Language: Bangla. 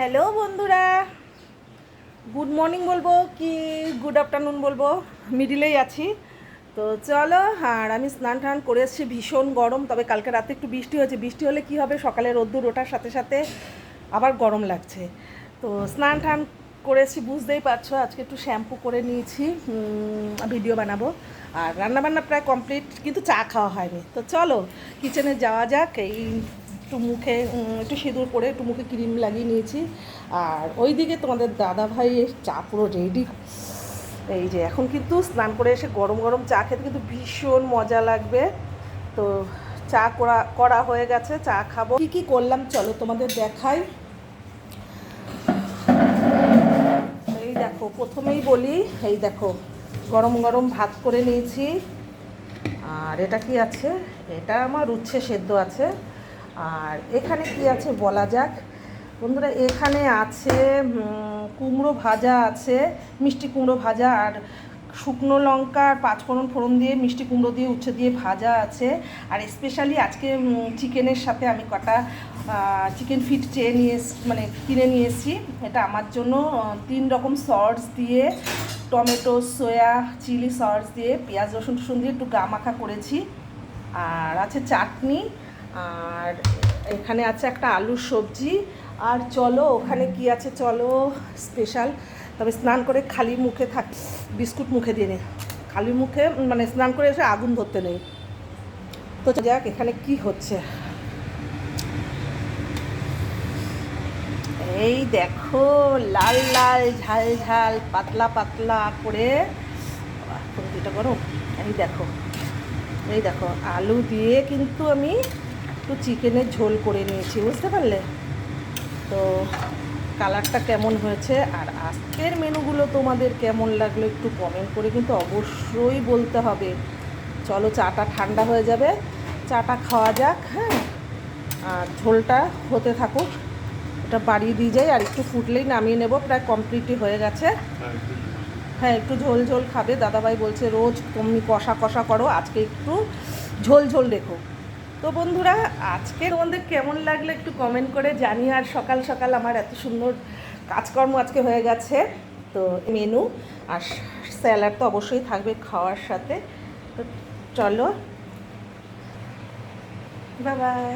হ্যালো বন্ধুরা, গুড মর্নিং বলবো কি গুড আফটারনুন বলবো, মিডিলেই আছি। তো চলো, আর আমি স্নান টান করে এসেছি। ভীষণ গরম, তবে কালকে রাতে একটু বৃষ্টি হয়েছে। বৃষ্টি হলে কি হবে, সকালে রোদ্দুর ওঠার সাথে সাথে আবার গরম লাগছে। তো স্নান টান করে এসেছি, বুঝতেই পারছো। আজকে একটু শ্যাম্পু করে নিয়েছি, ভিডিও বানাবো। আর রান্নাবান্না প্রায় কমপ্লিট, কিন্তু চা খাওয়া হয়নি। তো চলো কিচেনে যাওয়া যাক। এই একটু মুখে একটু সিঁদুর করে একটু মুখে ক্রিম লাগিয়ে নিয়েছি। আর ওইদিকে তোমাদের দাদা ভাইয়ের চা পুরো রেডি। এই যে এখন কিন্তু স্নান করে এসে গরম গরম চা খেতে কিন্তু ভীষণ মজা লাগবে। তো চা করা করা হয়ে গেছে, চা খাবো। কী কী করলাম চলো তোমাদের দেখাই। এই দেখো, প্রথমেই বলি, এই দেখো গরম গরম ভাত করে নিয়েছি। আর এটা কি আছে, এটা আমার উচ্ছে সেদ্ধ আছে। আর এখানে কি আছে বলা যাক বন্ধুরা, এখানে আছে কুমড়ো ভাজা আছে, মিষ্টি কুমড়ো ভাজা। আর শুকনো লঙ্কা আর পাঁচফোড়ন ফোড়ন দিয়ে মিষ্টি কুমড়ো দিয়ে উচ্ছে দিয়ে ভাজা আছে। আর স্পেশালি আজকে চিকেনের সাথে আমি কটা চিকেন ফিট চেয়ে নিয়ে মানে কিনে নিয়ে এসেছি। এটা আমার জন্য 3 রকম সস দিয়ে, টমেটো সয়া চিলি সস দিয়ে, পেঁয়াজ রসুন টসুন দিয়ে একটু গা মাখা করেছি। আর আছে চাটনি। আর এখানে আছে একটা আলুর সবজি। আর চলো ওখানে কি আছে চলো, স্পেশাল। তবে স্নান করে খালি মুখে থাক, বিস্কুট মুখে দিয়ে নেই, খালি মুখে মানে স্নান করে এসে আগুন ধরতে নেই। তো যাক এখানে কি হচ্ছে, এই দেখো লাল লাল ঝাল ঝাল পাতলা পাতলা করে এটা করো। এই দেখো, এই দেখো আলু দিয়ে কিন্তু আমি একটু চিকেনের ঝোল করে নিয়েছি, বুঝতে পারলে? তো কালারটা কেমন হয়েছে আর আজকের মেনুগুলো তোমাদের কেমন লাগলো একটু কমেন্ট করে কিন্তু অবশ্যই বলতে হবে। চলো চাটা ঠান্ডা হয়ে যাবে, চাটা খাওয়া যাক। হ্যাঁ, আর ঝোলটা হতে থাকুক, এটা বাড়িয়ে দিয়ে যাই। আর একটু ফুটলেই নামিয়ে নেব, প্রায় কমপ্লিটই হয়ে গেছে। হ্যাঁ, একটু ঝোল ঝোল খাবে দাদাভাই বলছে, রোজ তুমি কষা কষা করো, আজকে একটু ঝোল ঝোল রেখো। তো বন্ধুরা, আজকে তোমাদের কেমন লাগলো একটু কমেন্ট করে জানিও। আর সকাল সকাল আমার এত সুন্দর কাজকর্ম আজকে হয়ে গেছে। তো মেনু আর স্যালাড তো অবশ্যই থাকবে খাওয়ার সাথে। তো চলো, বাই বাই।